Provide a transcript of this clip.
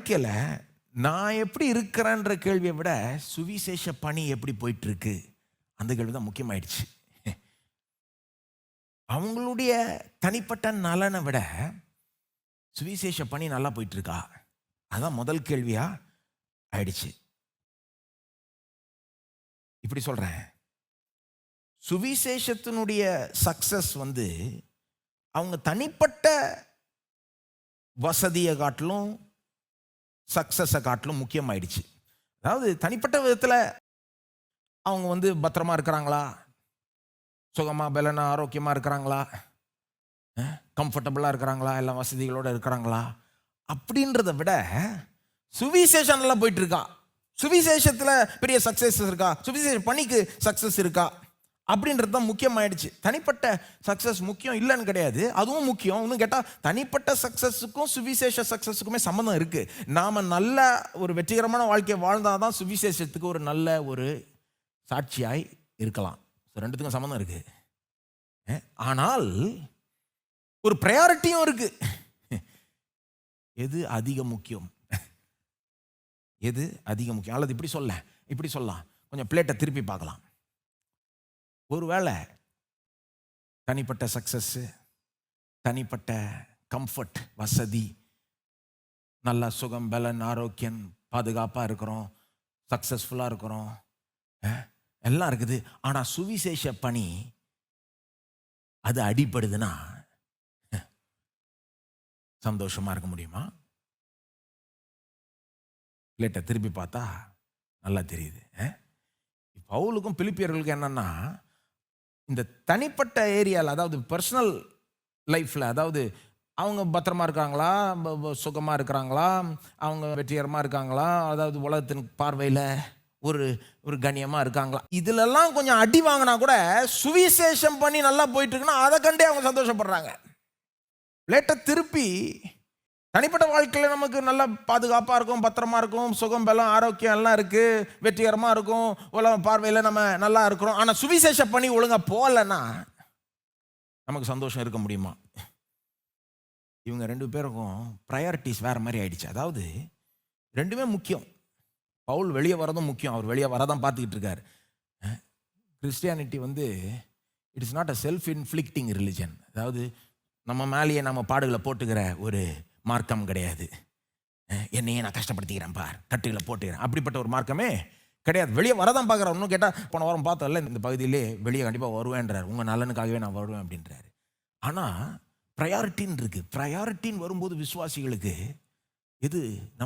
வாழ்க்கையில் நான் எப்படி இருக்கிறேன்ற கேள்வியை விட சுவிசேஷ பணி எப்படி போயிட்டு இருக்கு அந்த கேள்வி தான் முக்கியமாயிடுச்சு. அவங்களுடைய தனிப்பட்ட நலனை விட சுவிசேஷ பணி நல்லா போயிட்டு இருக்கா, அதான் முதல் கேள்வியா ஆயிடுச்சு. இப்படி சொல்றேன், சுவிசேஷத்தினுடைய சக்சஸ் அவங்க தனிப்பட்ட வசதியை காட்டிலும் சக்சஸை காட்டிலும் முக்கியமாயிடுச்சு. அதாவது தனிப்பட்ட விதத்தில் அவங்க பத்திரமா இருக்கிறாங்களா, சுகமாக பலனா ஆரோக்கியமாக இருக்கிறாங்களா, கம்ஃபர்டபுளாக இருக்கிறாங்களா, எல்லாம் வசதிகளோடு இருக்கிறாங்களா அப்படின்றத விட சுவிசேஷம் நல்லா போயிட்டு இருக்கா, சுவிசேஷத்தில் பெரிய சக்ஸஸ் இருக்கா, சுவிசேஷ பணிக்கு சக்ஸஸ் இருக்கா அப்படின்றது தான் முக்கியமாயிடுச்சு. தனிப்பட்ட சக்ஸஸ் முக்கியம் இல்லைன்னு கிடையாது, அதுவும் முக்கியம். இன்னும் கேட்டால் தனிப்பட்ட சக்ஸஸுக்கும் சுவிசேஷ சக்ஸஸுக்குமே சம்மந்தம் இருக்குது. நாம் நல்ல ஒரு வெற்றிகரமான வாழ்க்கையை வாழ்ந்தால் தான் சுவிசேஷத்துக்கு ஒரு நல்ல ஒரு சாட்சியாய் இருக்கலாம். ரெண்டுத்துக்கும் சம்மந்தம் இருக்குது. ஆனால் ஒரு ப்ரையாரிட்டியும் இருக்குது. எது அதிக முக்கியம், எது அதிக முக்கியம்? அல்லது இப்படி சொல்லலாம், கொஞ்சம் பிளேட்டை திருப்பி பார்க்கலாம். ஒருவேளை தனிப்பட்ட சக்சஸ், தனிப்பட்ட கம்ஃபர்ட், வசதி, நல்ல சுகம் பலன் ஆரோக்கியம், பாதுகாப்பாக இருக்கிறோம், சக்சஸ்ஃபுல்லாக இருக்கிறோம், எல்லாம் இருக்குது. ஆனால் சுவிசேஷ பணி அது அடிபடுதுன்னா சந்தோஷமா இருக்க முடியுமா? பிளேட்டை திருப்பி பார்த்தா நல்லா தெரியுது. பவுலுக்கும் பிலிப்பியர்களுக்கும் என்னன்னா, இந்த தனிப்பட்ட ஏரியாவில், அதாவது பர்சனல் லைஃப்பில், அதாவது அவங்க பத்திரமா இருக்காங்களா, சுகமாக இருக்கிறாங்களா, அவங்க வெற்றிகரமாக இருக்காங்களா, அதாவது உலகத்தின் பார்வையில் ஒரு கண்ணியமாக இருக்காங்களா, இதிலெல்லாம் கொஞ்சம் அடி வாங்கினா கூட சுவிசேஷம் பண்ணி நல்லா போயிட்டு இருக்குன்னா அதை கண்டே அவங்க சந்தோஷப்படுறாங்க. லேட்டை திருப்பி தனிப்பட்ட வாழ்க்கையில் நமக்கு நல்லா பாதுகாப்பாக இருக்கும், பத்திரமா இருக்கும், சுகம் பலம் ஆரோக்கியம் எல்லாம் இருக்குது, வெற்றிகரமாக இருக்கும், உலக பார்வையில் நம்ம நல்லா இருக்கிறோம். ஆனால் சுவிசேஷ பணி ஒழுங்காக போகலைன்னா நமக்கு சந்தோஷம் இருக்க முடியுமா? இவங்க ரெண்டு பேருக்கும் ப்ரையாரிட்டிஸ் வேறு மாதிரி ஆயிடுச்சு. அதாவது ரெண்டுமே முக்கியம். பவுல் வெளியே வரதும் முக்கியம், அவர் வெளியே வரதான் பார்த்துக்கிட்டு இருக்கார். Christianity it is not a self inflicting religion. அதாவது நம்ம மேலேயே நம்ம பாடுகளை போட்டுக்கிற ஒரு மார்க்கம் கிடையாது. என்னையே நான் கஷ்டப்படுத்திக்கிறேன் பார், கட்டுகளை போட்டுக்கிறேன், அப்படிப்பட்ட ஒரு மார்க்கமே கிடையாது. வெளியே வரதான் பார்க்குறேன். இன்னும் கேட்டால் போன வாரம் பார்த்தோம்ல, இந்த பகுதியிலே வெளியே கண்டிப்பாக வருவேன்றார், உங்கள் நலனுக்காகவே நான் வருவேன் அப்படின்றாரு. ஆனால் ப்ரையாரிட்டின்னு இருக்குது. ப்ரையாரிட்டின்னு வரும்போது விசுவாசிகளுக்கு இது நம்ம